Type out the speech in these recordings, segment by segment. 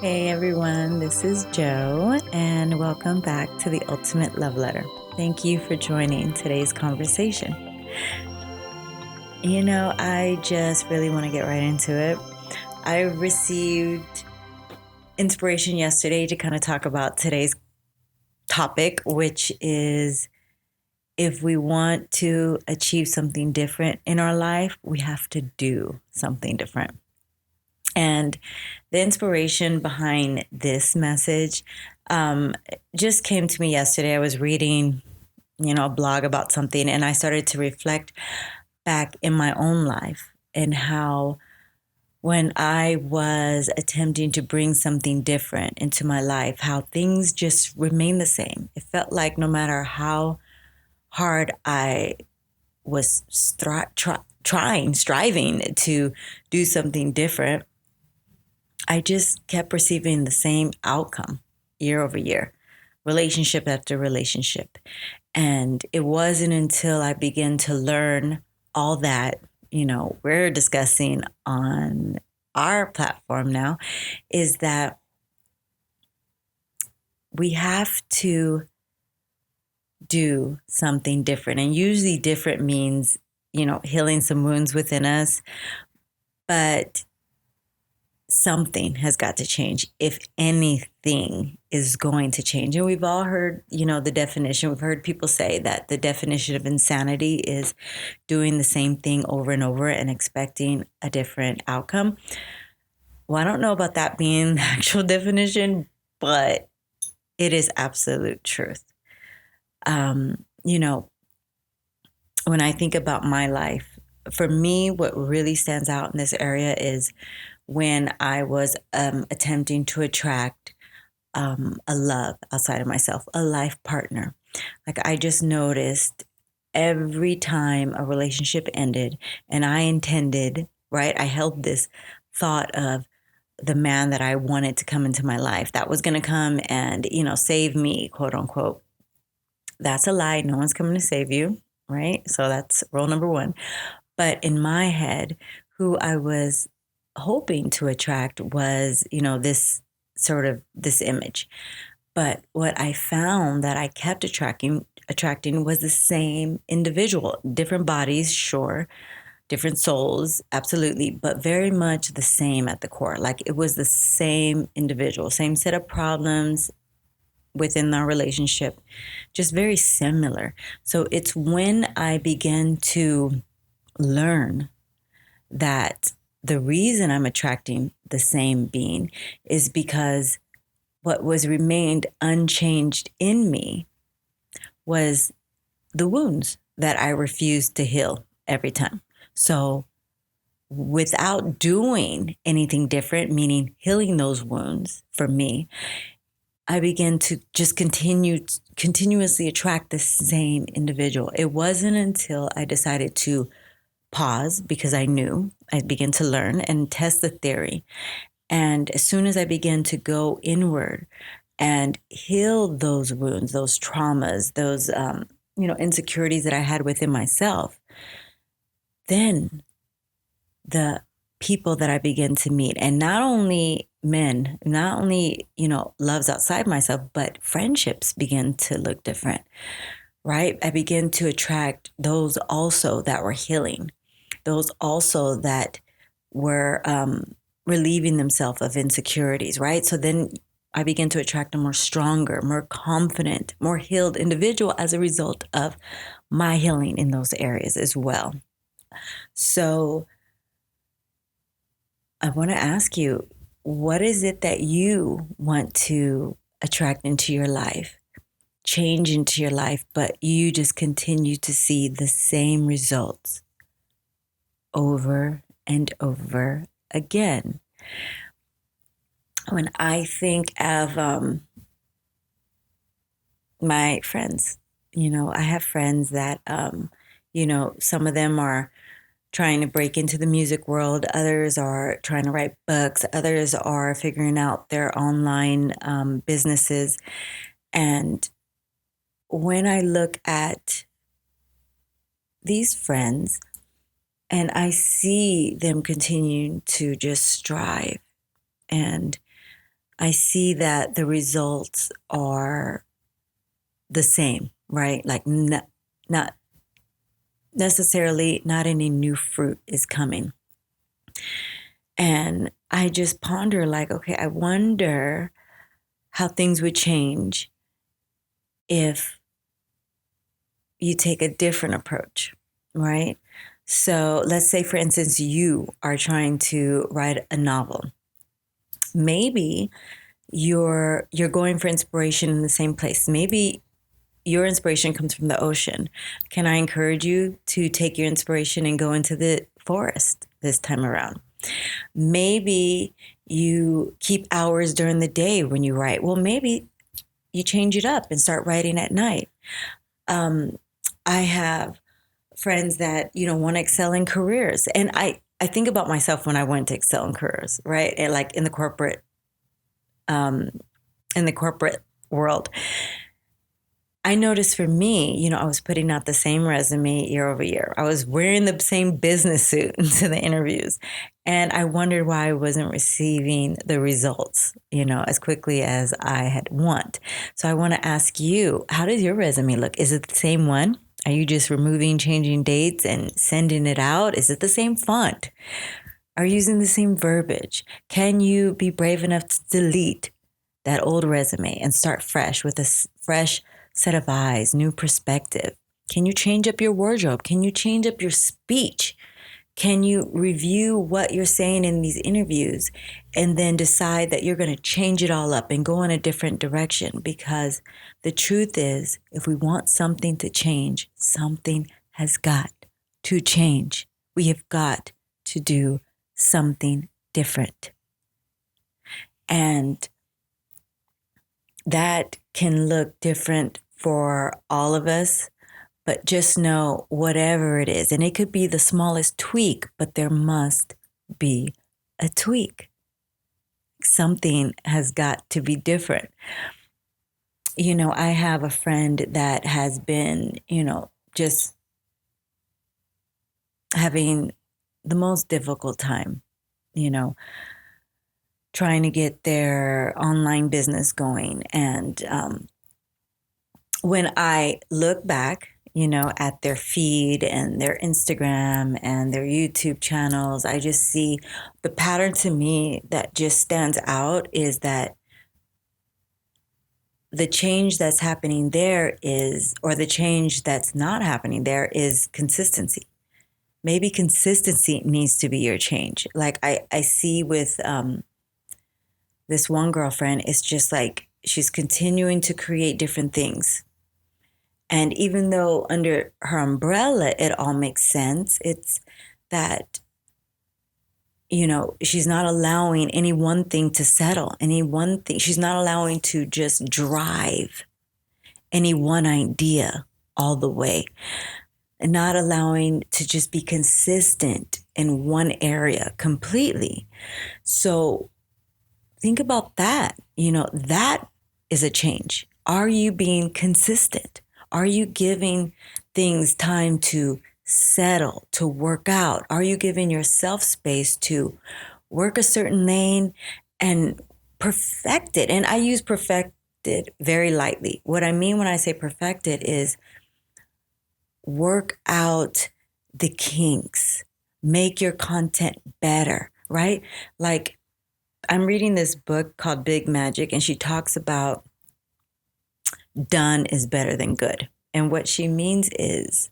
Hey everyone, this is Joe, and welcome back to the Ultimate Love Letter. Thank you for joining today's conversation. I just really want to get right into it. I received inspiration yesterday to kind of talk about today's topic, which is if we want to achieve something different in our life, we have to do something different. And the inspiration behind this message just came to me yesterday. I was reading, a blog about something, and I started to reflect back in my own life and how when I was attempting to bring something different into my life, how things just remain the same. It felt like no matter how hard I was striving to do something different, I just kept receiving the same outcome year over year, relationship after relationship. And it wasn't until I began to learn all that, we're discussing on our platform now, is that we have to do something different. And usually different means, healing some wounds within us. But something has got to change if anything is going to change. And we've all heard, the definition. We've heard people say that the definition of insanity is doing the same thing over and over and expecting a different outcome. Well, I don't know about that being the actual definition, but it is absolute truth. When I think about my life, for me, what really stands out in this area is when I was attempting to attract a love outside of myself, a life partner. Like I just noticed every time a relationship ended and I intended, right? I held this thought of the man that I wanted to come into my life that was going to come and, save me, quote unquote. That's a lie. No one's coming to save you, right? So that's rule number one. But in my head, who I was hoping to attract was, this image. But what I found that I kept attracting was the same individual, different bodies, sure, different souls, absolutely, but very much the same at the core. Like it was the same individual, same set of problems within our relationship, just very similar. So it's when I began to learn that the reason I'm attracting the same being is because what was remained unchanged in me was the wounds that I refused to heal every time. So without doing anything different, meaning healing those wounds for me, I began to just continuously attract the same individual. It wasn't until I decided to pause because I knew I began to learn and test the theory. And as soon as I began to go inward and heal those wounds, those traumas, those, insecurities that I had within myself, then the people that I began to meet, and not only men, not only, loves outside myself, but friendships began to look different, right? I began to attract those also that were healing, those also that were relieving themselves of insecurities, right? So then I began to attract a more stronger, more confident, more healed individual as a result of my healing in those areas as well. So I want to ask you, what is it that you want to attract into your life, change into your life, but you just continue to see the same results over and over again? When I think of my friends, I have friends that, some of them are trying to break into the music world. Others are trying to write books. Others are figuring out their online businesses. And when I look at these friends and I see them continuing to just strive, and I see that the results are the same, right? Like not necessarily, not any new fruit is coming. And I just ponder like, okay, I wonder how things would change if you take a different approach, right? So let's say, for instance, you are trying to write a novel. Maybe you're going for inspiration in the same place. Maybe your inspiration comes from the ocean. Can I encourage you to take your inspiration and go into the forest this time around? Maybe you keep hours during the day when you write. Well, maybe you change it up and start writing at night. I have friends that, want to excel in careers. And I think about myself when I wanted to excel in careers, right? And like in the corporate world. I noticed for me, I was putting out the same resume year over year. I was wearing the same business suit to the interviews. And I wondered why I wasn't receiving the results, as quickly as I had want. So I want to ask you, how does your resume look? Is it the same one? Are you just removing, changing dates and sending it out? Is it the same font? Are you using the same verbiage? Can you be brave enough to delete that old resume and start fresh with a fresh set of eyes, new perspective? Can you change up your wardrobe? Can you change up your speech? Can you review what you're saying in these interviews and then decide that you're going to change it all up and go in a different direction? Because the truth is, if we want something to change, something has got to change. We have got to do something different. And that can look different for all of us, but just know whatever it is, and it could be the smallest tweak, but there must be a tweak. Something has got to be different. I have a friend that has been, just having the most difficult time, trying to get their online business going. And when I look back, at their feed and their Instagram and their YouTube channels, I just see the pattern to me that just stands out is that the change that's happening there is, or the change that's not happening there is consistency. Maybe consistency needs to be your change. Like I see with this one girlfriend, it's just like she's continuing to create different things. And even though under her umbrella, it all makes sense, it's that, she's not allowing any one thing to settle, any one thing. She's not allowing to just drive any one idea all the way, and not allowing to just be consistent in one area completely. So think about that. That is a change. Are you being consistent? Are you giving things time to settle, to work out? Are you giving yourself space to work a certain lane and perfect it? And I use perfected very lightly. What I mean when I say perfected is work out the kinks, make your content better, right? Like I'm reading this book called Big Magic, and she talks about done is better than good. And what she means is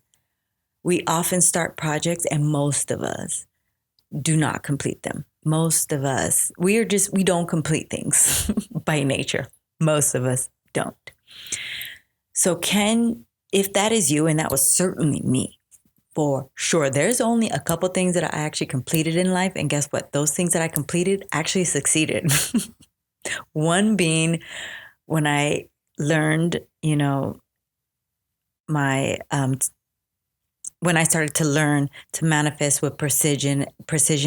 we often start projects and most of us do not complete them. Most of us, we don't complete things by nature. Most of us don't. So if that is you, and that was certainly me, for sure, there's only a couple things that I actually completed in life. And guess what? Those things that I completed actually succeeded. One being when I learned, when I started to learn to manifest with precision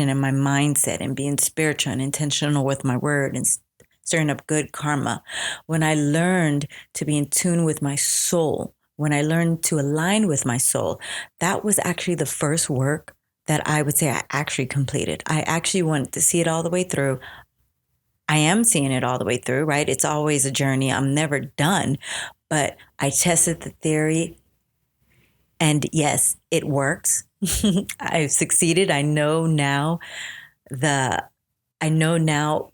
in my mindset and being spiritual and intentional with my word and stirring up good karma. When I learned to be in tune with my soul, when I learned to align with my soul, that was actually the first work that I would say I actually completed. I actually wanted to see it all the way through. I am seeing it all the way through, right? It's always a journey. I'm never done, but I tested the theory and yes, it works. I've succeeded. The I know now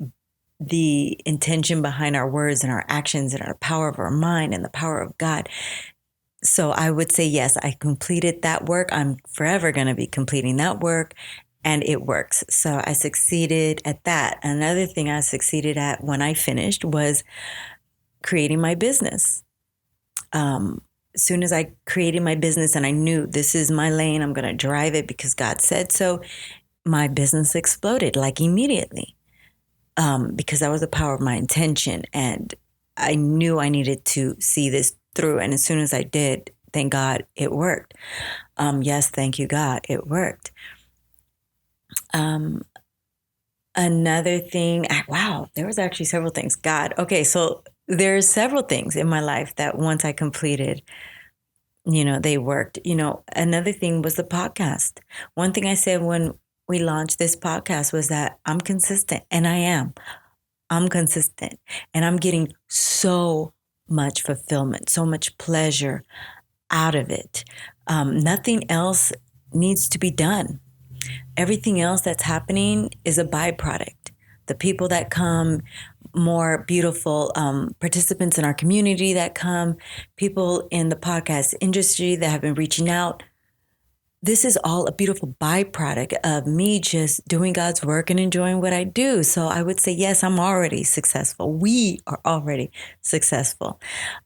the intention behind our words and our actions and our power of our mind and the power of God. So I would say, yes, I completed that work. I'm forever going to be completing that work, and it works. So I succeeded at that. Another thing I succeeded at when I finished was creating my business. As soon as I created my business and I knew this is my lane, I'm going to drive it because God said so, my business exploded like immediately. Because that was the power of my intention. And I knew I needed to see this through. And as soon as I did, thank God it worked. Yes, thank you, God, it worked. Another thing, wow, there was actually several things. God, okay, so there's several things in my life that once I completed, they worked. Another thing was the podcast. One thing I said when we launched this podcast was that I'm consistent, and I am. I'm consistent, and I'm getting so much fulfillment, so much pleasure out of it. Nothing else needs to be done. Everything else that's happening is a byproduct. The people that come, more beautiful participants in our community that come, people in the podcast industry that have been reaching out. This is all a beautiful byproduct of me just doing God's work and enjoying what I do. So I would say, yes, I'm already successful. We are already successful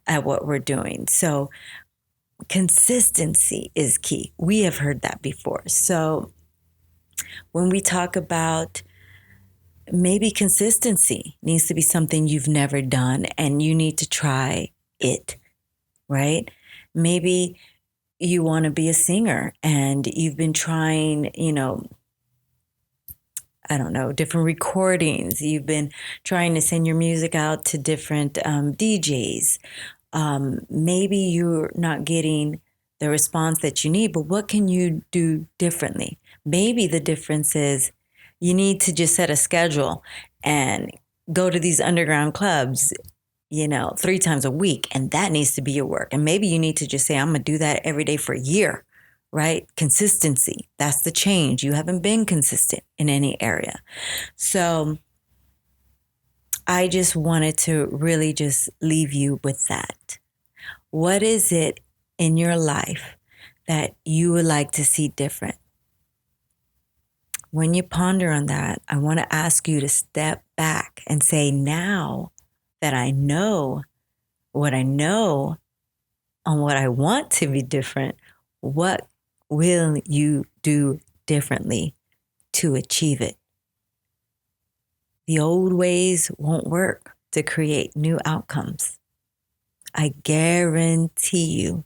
at what we're doing. So consistency is key. We have heard that before. So when we talk about maybe consistency needs to be something you've never done and you need to try it, right? Maybe you want to be a singer and you've been trying, I don't know, different recordings. You've been trying to send your music out to different DJs. Maybe you're not getting the response that you need, but what can you do differently? Maybe the difference is you need to just set a schedule and go to these underground clubs 3 times a week, and that needs to be your work. And maybe you need to just say, I'm going to do that every day for a year, right? Consistency. That's the change. You haven't been consistent in any area. So I just wanted to really just leave you with that. What is it in your life that you would like to see different? When you ponder on that, I want to ask you to step back and say, now that I know what I know on what I want to be different, what will you do differently to achieve it? The old ways won't work to create new outcomes. I guarantee you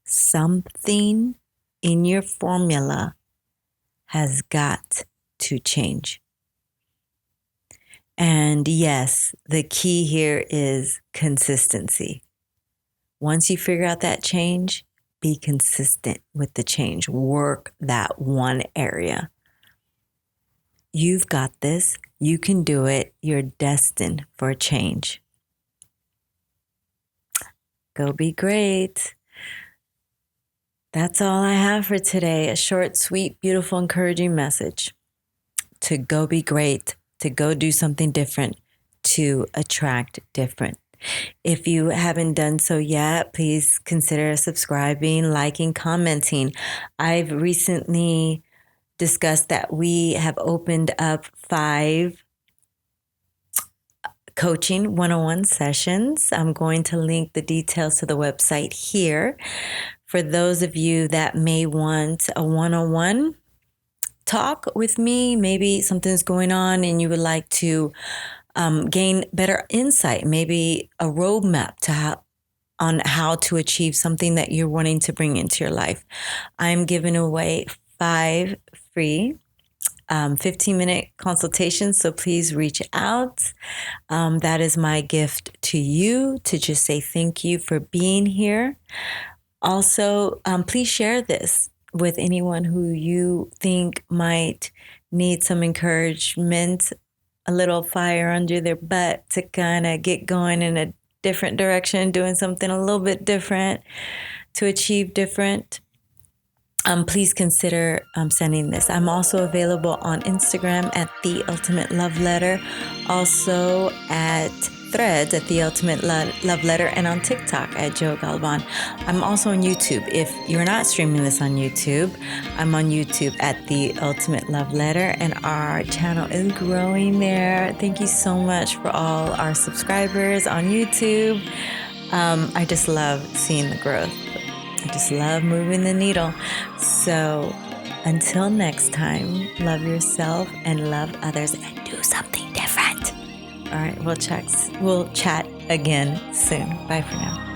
something in your formula has got to change. And yes, the key here is consistency. Once you figure out that change, be consistent with the change. Work that one area. You've got this. You can do it. You're destined for a change. Go be great. That's all I have for today. A short, sweet, beautiful, encouraging message to go be great, to go do something different, to attract different. If you haven't done so yet, please consider subscribing, liking, commenting. I've recently discussed that we have opened up 5 coaching 101 sessions. I'm going to link the details to the website here. For those of you that may want a 101 talk with me, maybe something's going on and you would like to gain better insight, maybe a roadmap on how to achieve something that you're wanting to bring into your life. I'm giving away 5 free 15-minute consultations, so please reach out. That is my gift to you, to just say thank you for being here. Also, please share this with anyone who you think might need some encouragement, a little fire under their butt to kind of get going in a different direction, doing something a little bit different to achieve different, please consider sending this. I'm also available on Instagram at The Ultimate Love Letter, also at Threads at The Ultimate Love Letter, and on TikTok at Joe Galvan. I'm also on YouTube. If you're not streaming this on YouTube, I'm on YouTube at The Ultimate Love Letter, and our channel is growing there. Thank you so much for all our subscribers on YouTube. I just love seeing the growth. I just love moving the needle. So until next time, love yourself and love others and do something different. All right, we'll chat again soon. Bye for now.